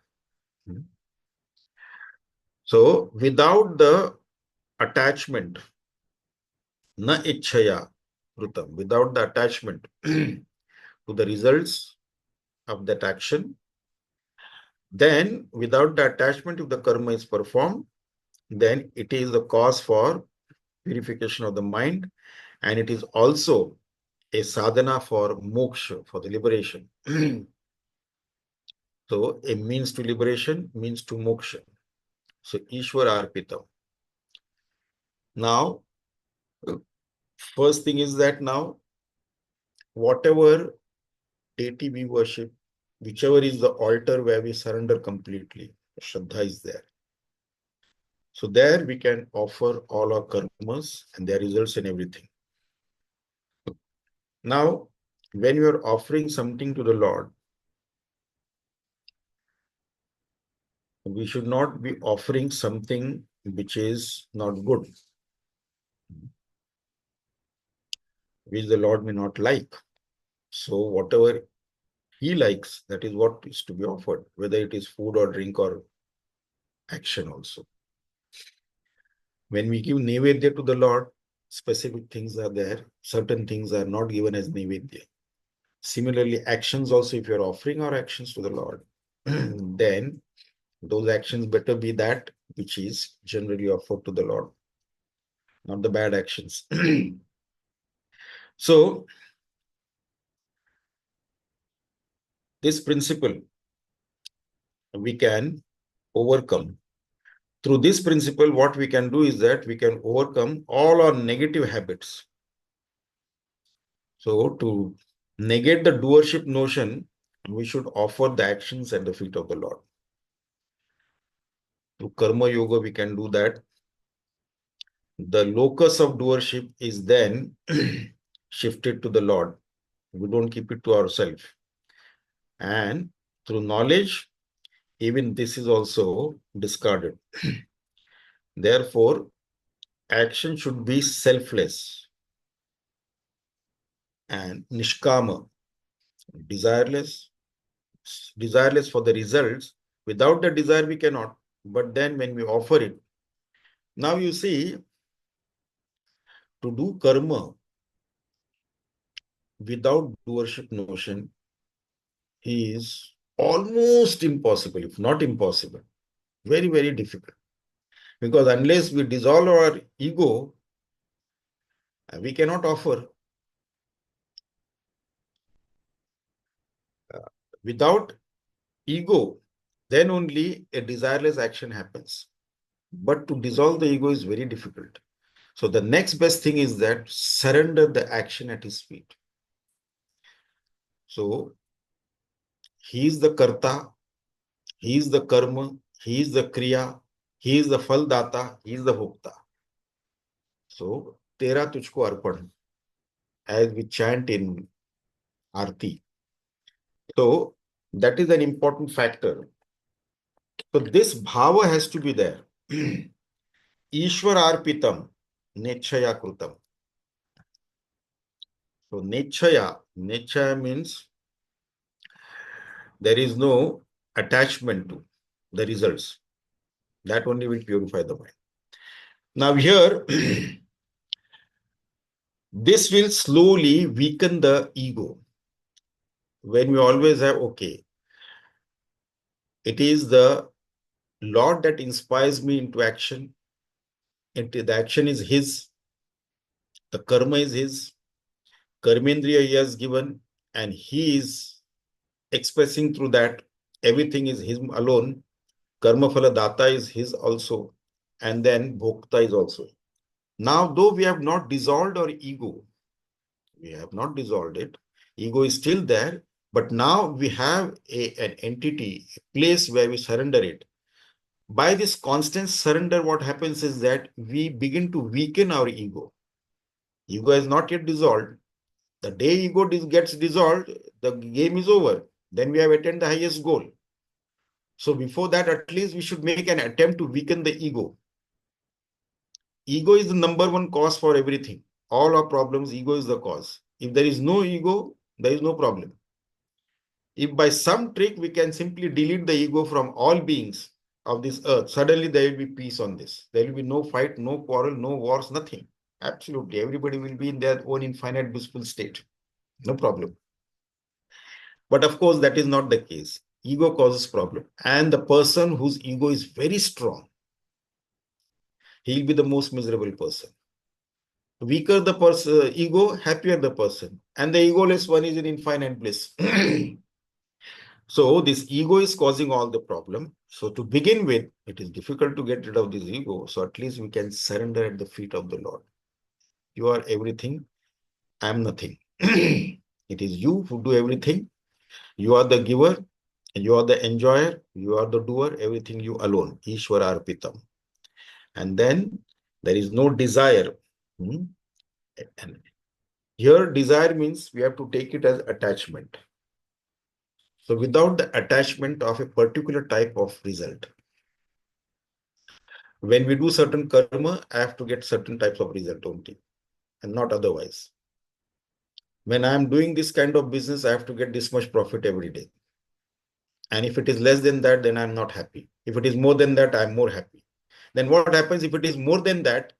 So without the attachment, na ichchaya krutam, without the attachment to the results of that action, then without the attachment, if the karma is performed, then it is the cause for purification of the mind, and it is also a sadhana for moksha, for the liberation. So a means to liberation, means to moksha. So Ishvara Arpita. Now, first thing is that now, whatever deity we worship, whichever is the altar where we surrender completely, Shraddha is there. So there we can offer all our karmas and their results and everything. Now, when you are offering something to the Lord, we should not be offering something which is not good, which the Lord may not like. So whatever He likes, that is what is to be offered, whether it is food or drink or action also. When we give Naivedya to the Lord, specific things are there. Certain things are not given as Naivedya. Similarly, actions also, if you're offering our actions to the Lord, then those actions better be that which is generally offered to the Lord, not the bad actions. So, this principle we can overcome. Through this principle, what we can do is that we can overcome all our negative habits. So, to negate the doership notion, we should offer the actions at the feet of the Lord. Through Karma Yoga, we can do that. The locus of doership is then shifted to the Lord. We don't keep it to ourselves. And through knowledge, even this is also discarded. Therefore, action should be selfless and nishkama, desireless, desireless for the results. Without the desire, we cannot. But then when we offer it, now you see, to do karma without doership notion is almost impossible, if not impossible. Very, very difficult. Because unless we dissolve our ego, we cannot offer. Without ego, then only a desireless action happens. But to dissolve the ego is very difficult. So the next best thing is that surrender the action at his feet. So He is the karta, he is the karma, he is the kriya, he is the faldata, he is the bhokta. So, Tera Tujhko Arpan, as we chant in Aarti. So, that is an important factor. So, this bhava has to be there. Ishwar Arpitam, Nechaya Krutam. So, Nechaya means there is no attachment to the results. That only will purify the mind. Now, here, this will slowly weaken the ego. When we always have, okay, it is the Lord that inspires me into action. The action is His, the karma is His, karmendriya He has given, and He is expressing through that. Everything is His alone. Karma phala data is His also, and then bhokta is also. Now, though we have not dissolved our ego, we have not dissolved it. Ego is still there, but now we have an entity, a place where we surrender it. By this constant surrender, what happens is that we begin to weaken our ego. Ego has not yet dissolved. The day ego gets dissolved, the game is over. Then we have attained the highest goal. So before that, at least we should make an attempt to weaken the ego. Ego is the number one cause for everything. All our problems, ego is the cause. If there is no ego, there is no problem. If by some trick we can simply delete the ego from all beings of this earth, suddenly there will be peace on this. There will be no fight, no quarrel, no wars, nothing. Absolutely. Everybody will be in their own infinite blissful state. No problem. But of course, that is not the case. Ego causes problem. And the person whose ego is very strong, he'll be the most miserable person. Weaker the person, ego, happier the person. And the egoless one is in infinite bliss. So this ego is causing all the problem. So to begin with, it is difficult to get rid of this ego. So at least we can surrender at the feet of the Lord. You are everything. I am nothing. It is you who do everything. You are the giver. You are the enjoyer. You are the doer. Everything you alone. Ishwara Arpitam. And then there is no desire. And here desire means we have to take it as attachment. So without the attachment of a particular type of result, when we do certain karma, I have to get certain types of result only and not otherwise. When I am doing this kind of business, I have to get this much profit every day. And if it is less than that, then I'm not happy. If it is more than that, I'm more happy. Then what happens if it is more than that?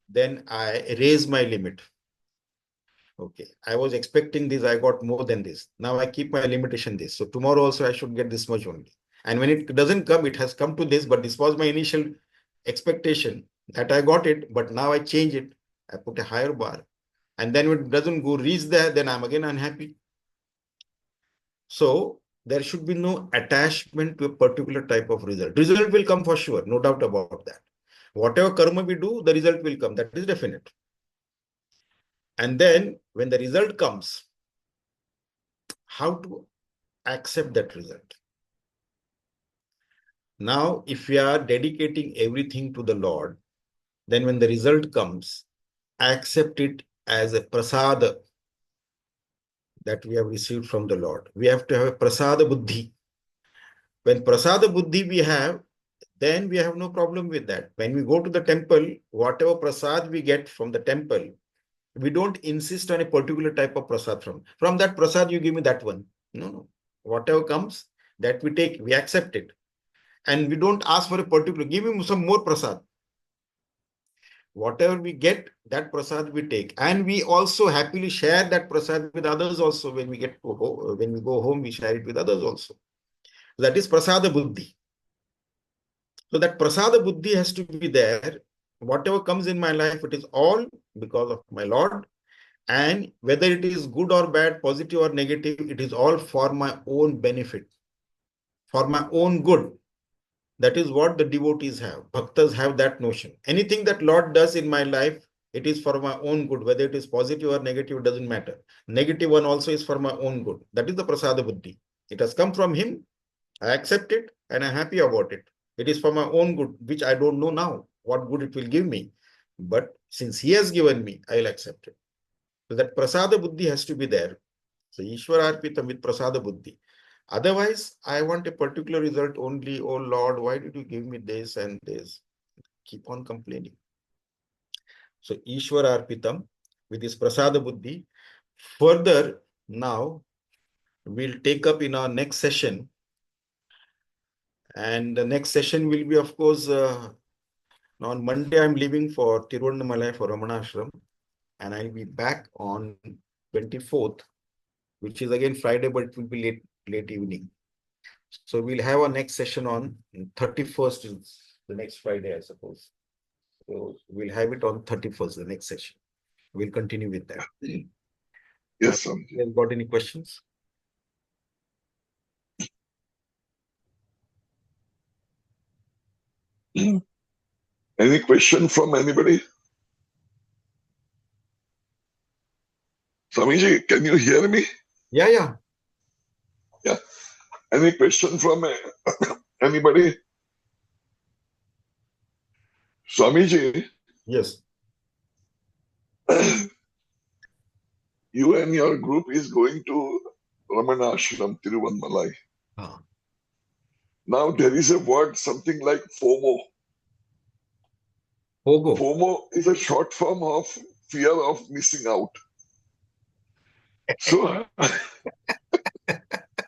Then I raise my limit. Okay, I was expecting this, I got more than this. Now I keep my limitation this. So tomorrow also I should get this much only. And when it doesn't come, it has come to this, but this was my initial expectation that I got it, but now I change it. I put a higher bar. And then when it doesn't go reach there, then I'm again unhappy. So there should be no attachment to a particular type of result. Result will come for sure, no doubt about that. Whatever karma we do, the result will come. That is definite. And then when the result comes, how to accept that result? Now, if we are dedicating everything to the Lord, then when the result comes, accept it as a prasada that we have received from the Lord. We have to have a prasada buddhi. When prasada buddhi we have, then we have no problem with that. When we go to the temple, whatever prasad we get from the temple, we don't insist on a particular type of prasad from that prasad, you give me that one. No. Whatever comes, that we take, we accept it. And we don't ask for a particular, give me some more prasad. Whatever we get, that prasad we take. And we also happily share that prasad with others also. When we go home, we share it with others also. That is prasada buddhi. So that prasada buddhi has to be there. Whatever comes in my life, it is all because of my Lord. And whether it is good or bad, positive or negative, it is all for my own benefit, for my own good. That is what the devotees have. Bhaktas have that notion. Anything that Lord does in my life, it is for my own good. Whether it is positive or negative, it doesn't matter. Negative one also is for my own good. That is the prasada buddhi. It has come from him. I accept it and I'm happy about it. It is for my own good, which I don't know now what good it will give me. But since he has given me, I'll accept it. So that prasada buddhi has to be there. So Ishwara Arpitam with prasada buddhi. Otherwise, I want a particular result only. Oh Lord, why did you give me this and this? Keep on complaining. So Ishwara Arpitam with his prasada buddhi. Further, now we'll take up in our next session. And the next session will be, of course, on Monday, I'm leaving for Tiruvannamalai for Ramanashram, and I'll be back on 24th, which is again Friday, but it will be late evening. So we'll have our next session on 31st, is the next Friday, I suppose. So we'll have it on 31st, the next session. We'll continue with that. Yes, Swamiji. Have you got any questions? Any question from anybody? Swamiji, can you hear me? Yeah. Yeah. Any question from anybody? Swamiji, Yes. you and your group is going to Ramanashram, Tiruvannamalai. Ah. Now there is a word, something like FOMO. Pogo. FOMO is a short form of fear of missing out. So,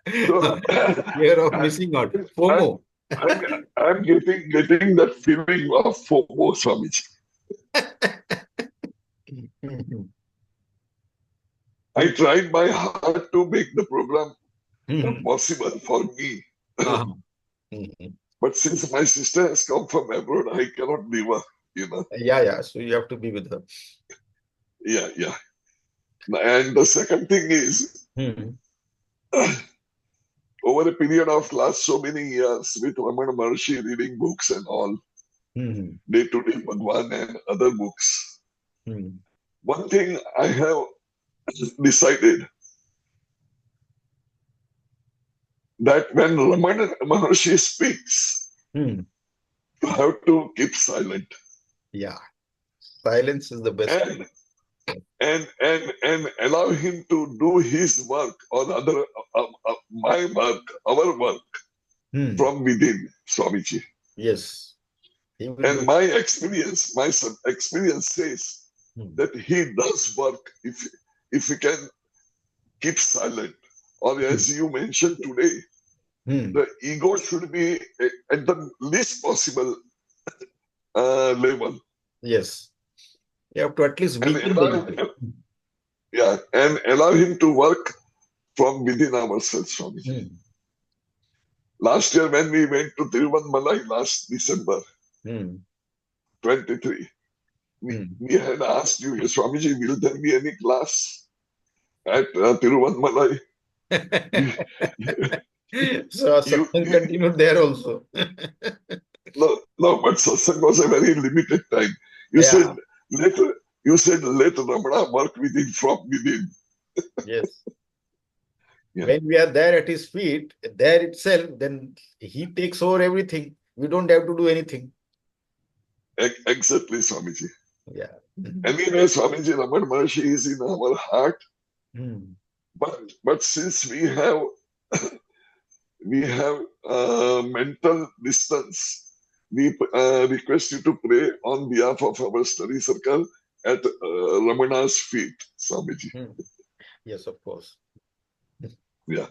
Fear of missing out. FOMO. I'm getting that feeling of FOMO, Swamiji. I tried my hard to make the program possible for me. But since my sister has come from abroad, I cannot leave her, Yeah. So you have to be with her. Yeah. And the second thing is, over a period of last so many years with Ramana Maharshi reading books and all, day-to-day Bhagwan and other books, one thing I have decided that when Ramana Maharshi speaks, you have to keep silent. Yeah. Silence is the best. And allow him to do his work or other my work, our work from within, Swamiji. Yes. And my experience says that he does work if he can keep silent. Or as you mentioned today, the ego should be at the least possible level. Yes. You have to at least weaken the ego. And allow him to work from within ourselves, Swamiji. Last year when we went to Tiruvannamalai last December 23, we had asked you, Swamiji, will there be any class at Tiruvannamalai? So satsang continued there also. No, but satsang was a very limited time. You said let Ramana work within from within. Yes. When we are there at his feet, there itself, then he takes over everything. We don't have to do anything. Exactly, Swamiji. Yeah. Anyway, Swamiji, Ramana Maharshi is in our heart. But since we have mental distance, we request you to pray on behalf of our study circle at Ramana's feet, Swamiji. Yes, of course. Yeah.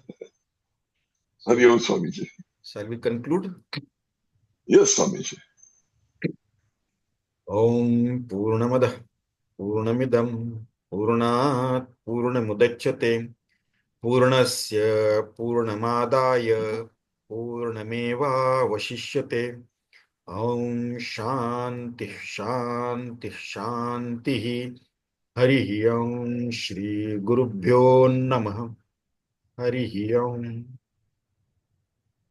Hari Om, Swamiji. Shall we conclude? Yes, Swamiji. Om Purnamadah Purnamidam Purnat Purnamudachyate Purnasya Purnamadaya Purnameva Vashishyate. Om Shanti Harihi Om Shri Gurubhyo Namah. Harihi Om.